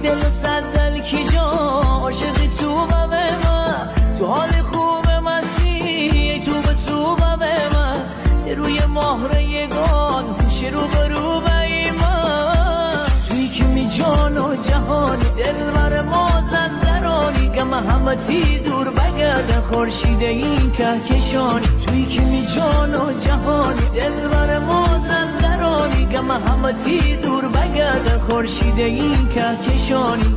دل و صد دل کی جا عاشقی تو به من تو حال خوب مستی تو به تو به من روی مهره یگان پوش رو برو به من توی که می جان و جهانی دلبر مازندرانی گم همتی دور بگرد خورشید این کهکشانی توی که می جان و جهانی دلبر مازندرانی گم همتی دور بگرد خورشید این کهکشانی